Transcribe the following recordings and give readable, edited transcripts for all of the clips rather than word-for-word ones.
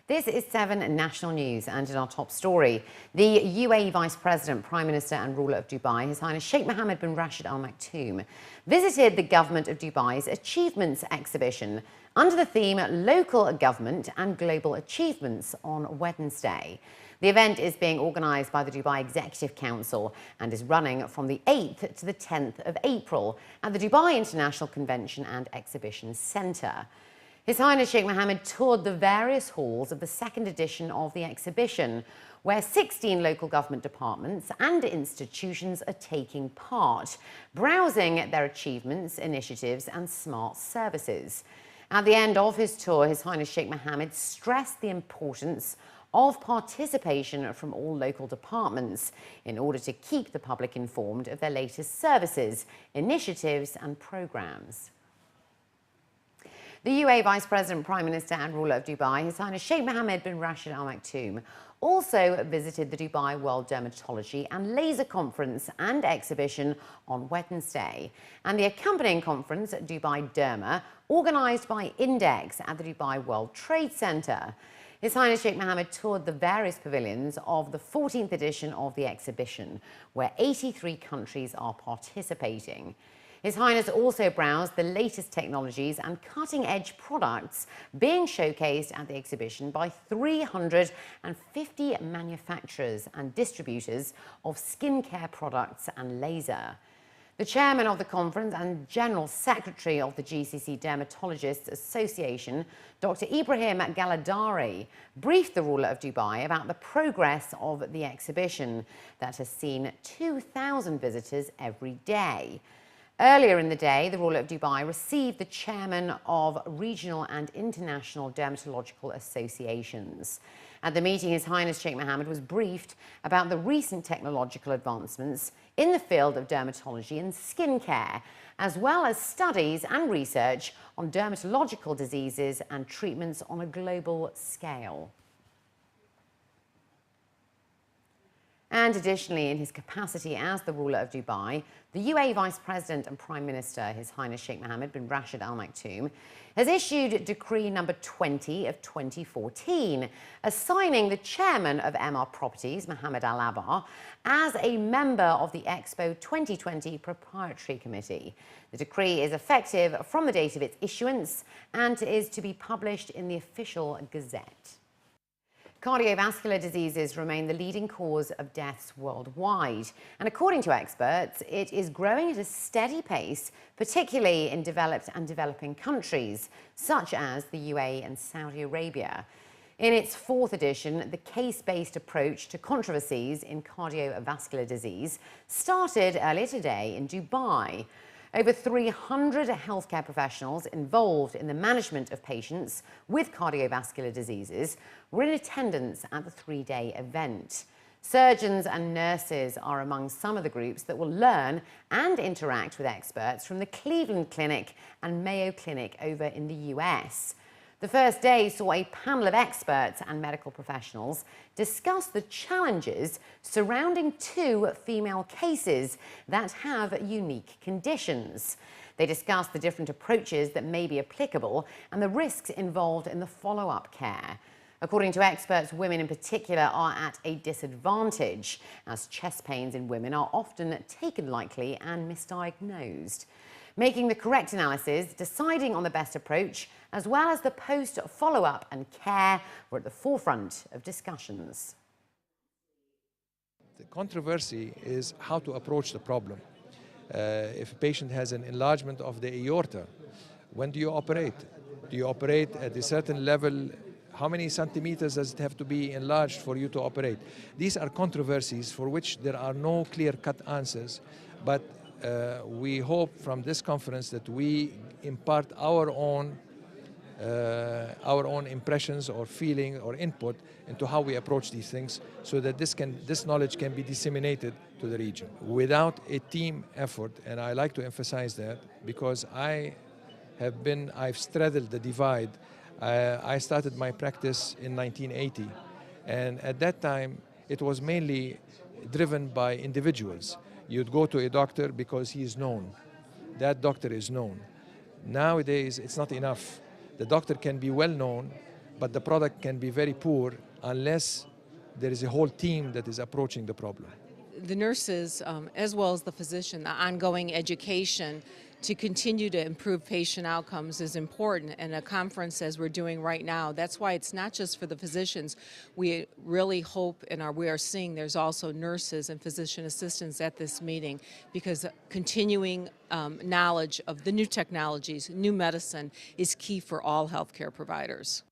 This is 7 National News, and in our top story, the UAE Vice President, Prime Minister and ruler of Dubai, His Highness Sheikh Mohammed bin Rashid Al Maktoum, visited the government of Dubai's Achievements exhibition under the theme Local Government and Global Achievements on Wednesday. The event is being organised by the Dubai Executive Council and is running from the 8th to the 10th of April at the Dubai International Convention and Exhibition Centre. His Highness Sheikh Mohammed toured the various halls of the second edition of the exhibition, where 16 local government departments and institutions are taking part, browsing their achievements, initiatives and smart services. At the end of his tour, His Highness Sheikh Mohammed stressed the importance of participation from all local departments in order to keep the public informed of their latest services, initiatives and programmes. The UAE Vice President, Prime Minister and ruler of Dubai, His Highness Sheikh Mohammed bin Rashid Al Maktoum, also visited the Dubai World Dermatology and Laser Conference and Exhibition on Wednesday, and the accompanying conference at Dubai Derma, organised by Index at the Dubai World Trade Centre. His Highness Sheikh Mohammed toured the various pavilions of the 14th edition of the exhibition, where 83 countries are participating. His Highness also browsed the latest technologies and cutting-edge products being showcased at the exhibition by 350 manufacturers and distributors of skincare products and laser. The chairman of the conference and general secretary of the GCC Dermatologists Association, Dr. Ibrahim Galadari, briefed the ruler of Dubai about the progress of the exhibition that has seen 2,000 visitors every day. Earlier in the day, the ruler of Dubai received the chairman of regional and international dermatological associations. At the meeting, His Highness Sheikh Mohammed was briefed about the recent technological advancements in the field of dermatology and skincare, as well as studies and research on dermatological diseases and treatments on a global scale. And additionally, in his capacity as the ruler of Dubai, the UAE Vice President and Prime Minister, His Highness Sheikh Mohammed bin Rashid Al Maktoum, has issued Decree number 20 of 2014, assigning the chairman of MR Properties, Mohammed Al Abar, as a member of the Expo 2020 Proprietary Committee. The decree is effective from the date of its issuance and is to be published in the official Gazette. Cardiovascular diseases remain the leading cause of deaths worldwide, and according to experts, it is growing at a steady pace, particularly in developed and developing countries, such as the UAE and Saudi Arabia. In its 4th edition, the case-based approach to controversies in cardiovascular disease started earlier today in Dubai. Over 300 healthcare professionals involved in the management of patients with cardiovascular diseases were in attendance at the 3-day event. Surgeons and nurses are among some of the groups that will learn and interact with experts from the Cleveland Clinic and Mayo Clinic over in the US. The first day saw a panel of experts and medical professionals discuss the challenges surrounding 2 female cases that have unique conditions. They discussed the different approaches that may be applicable and the risks involved in the follow-up care. According to experts, women in particular are at a disadvantage, as chest pains in women are often taken lightly and misdiagnosed. Making the correct analysis, deciding on the best approach, as well as the post-follow-up and care were at the forefront of discussions. The controversy is how to approach the problem. If a patient has an enlargement of the aorta, when do you operate? Do you operate at a certain level? How many centimeters does it have to be enlarged for you to operate? These are controversies for which there are no clear-cut answers, but we hope from this conference that we impart our own impressions or feeling or input into how we approach these things, so that this knowledge can be disseminated to the region. Without a team effort, and I like to emphasize that because I've straddled the divide. I started my practice in 1980, and at that time it was mainly driven by individuals. You'd go to a doctor because he is known. That doctor is known. Nowadays, it's not enough. The doctor can be well known, but the product can be very poor unless there is a whole team that is approaching the problem. The nurses, as well as the physician, the ongoing education to continue to improve patient outcomes is important. And a conference as we're doing right now, that's why it's not just for the physicians. We really hope and we are seeing there's also nurses and physician assistants at this meeting, because continuing knowledge of the new technologies, new medicine is key for all healthcare providers.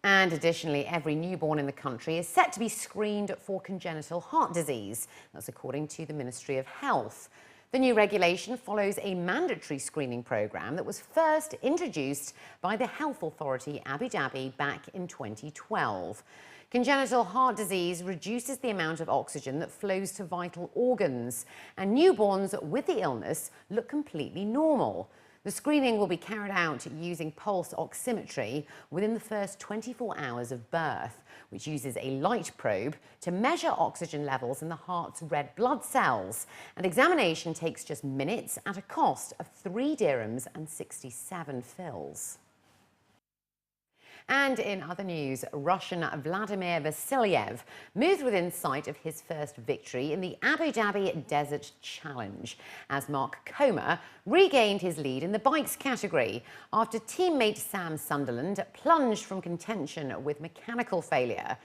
And additionally, every newborn in the country is set to be screened for congenital heart disease. That's according to the Ministry of Health. The new regulation follows a mandatory screening program that was first introduced by the health authority Abu Dhabi back in 2012. Congenital heart disease reduces the amount of oxygen that flows to vital organs, and newborns with the illness look completely normal. The screening will be carried out using pulse oximetry within the first 24 hours of birth, which uses a light probe to measure oxygen levels in the heart's red blood cells. And examination takes just minutes at a cost of 3 dirhams and 67 fils. And in other news, Russian Vladimir Vasilyev moved within sight of his first victory in the Abu Dhabi Desert Challenge, as Mark Comer regained his lead in the bikes category after teammate Sam Sunderland plunged from contention with mechanical failure.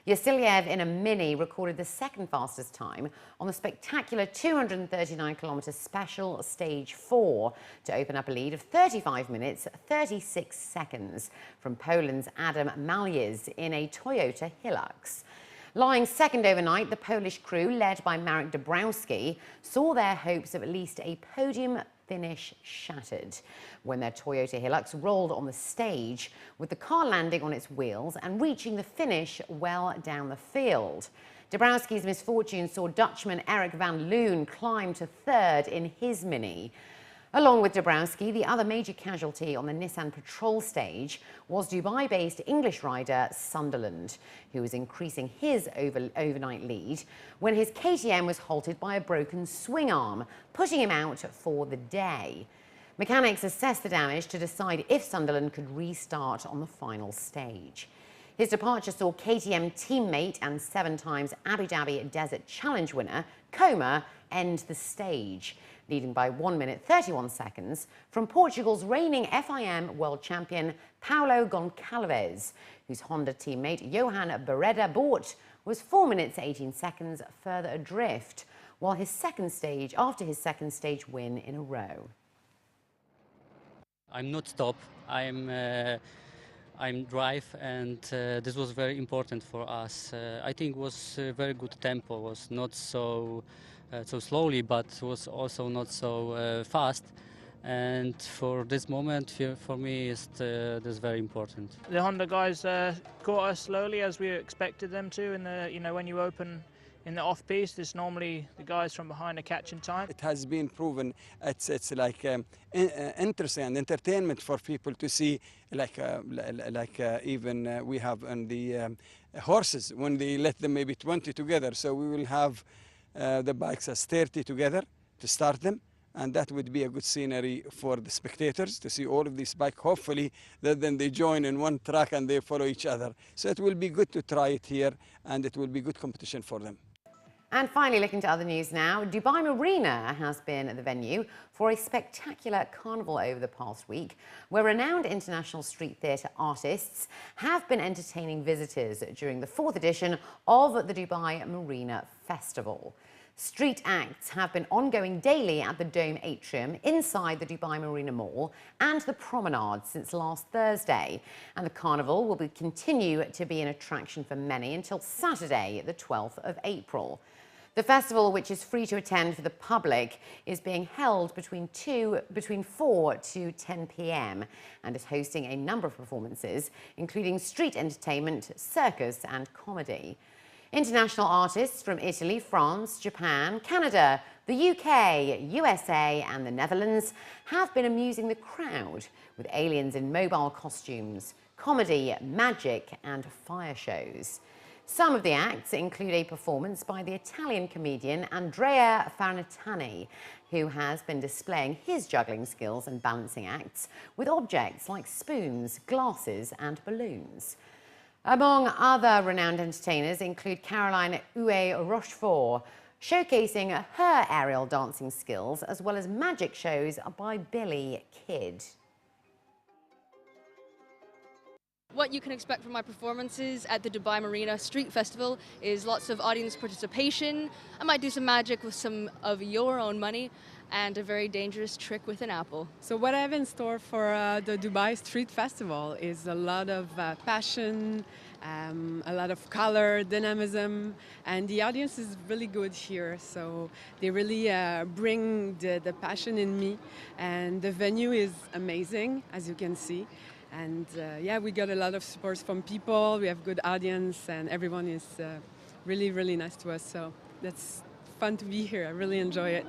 Vasilyev in a Mini recorded the second fastest time on the spectacular 239-kilometre special Stage 4 to open up a lead of 35 minutes, 36 seconds from Poland's Adam Malysz in a Toyota Hilux. Lying second overnight, the Polish crew, led by Marek Dabrowski, saw their hopes of at least a podium finish shattered when their Toyota Hilux rolled on the stage, with the car landing on its wheels and reaching the finish well down the field. Dabrowski's misfortune saw Dutchman Eric van Loon climb to third in his Mini. Along with Dabrowski, the other major casualty on the Nissan Patrol stage was Dubai-based English rider Sunderland, who was increasing his overnight lead when his KTM was halted by a broken swing arm, putting him out for the day. Mechanics assessed the damage to decide if Sunderland could restart on the final stage. His departure saw KTM teammate and 7 times Abu Dhabi Desert Challenge winner Comer end the stage, leading by 1 minute 31 seconds from Portugal's reigning FIM world champion Paulo Goncalves, whose Honda teammate Johan Bereda Bort was 4 minutes 18 seconds further adrift, while after his second stage win in a row. I'm not stop. I'm drive, and this was very important for us. I think it was a very good tempo. Was not so slowly, but was also not so fast. And for this moment, for me, this very important. The Honda guys caught us slowly as we expected them to. In when you open in the off-piste, it's normally the guys from behind are catching time. It has been proven it's like interesting and entertainment for people to see, even we have on the horses when they let them maybe 20 together. So we will have the bikes as 30 together to start them. And that would be a good scenery for the spectators to see all of these bikes. Hopefully, that then they join in one track and they follow each other. So it will be good to try it here, and it will be good competition for them. And finally, looking to other news now, Dubai Marina has been the venue for a spectacular carnival over the past week, where renowned international street theatre artists have been entertaining visitors during the 4th edition of the Dubai Marina Festival. Street acts have been ongoing daily at the Dome Atrium inside the Dubai Marina Mall and the Promenade since last Thursday. And the carnival will continue to be an attraction for many until Saturday, the 12th of April. The festival, which is free to attend for the public, is being held between 4 to 10 p.m. and is hosting a number of performances, including street entertainment, circus and comedy. International artists from Italy, France, Japan, Canada, the UK, USA and the Netherlands have been amusing the crowd with aliens in mobile costumes, comedy, magic and fire shows. Some of the acts include a performance by the Italian comedian Andrea Farnetani, who has been displaying his juggling skills and balancing acts with objects like spoons, glasses and balloons. Among other renowned entertainers include Caroline Rochefort, showcasing her aerial dancing skills, as well as magic shows by Billy Kidd. What you can expect from my performances at the Dubai Marina Street Festival is lots of audience participation. I might do some magic with some of your own money and a very dangerous trick with an apple. So what I have in store for the Dubai Street Festival is a lot of passion, a lot of color, dynamism, and the audience is really good here. So they really bring the passion in me, and the venue is amazing, as you can see. And yeah, we got a lot of support from people, we have good audience, and everyone is really, really nice to us. So that's fun to be here. I really enjoy it.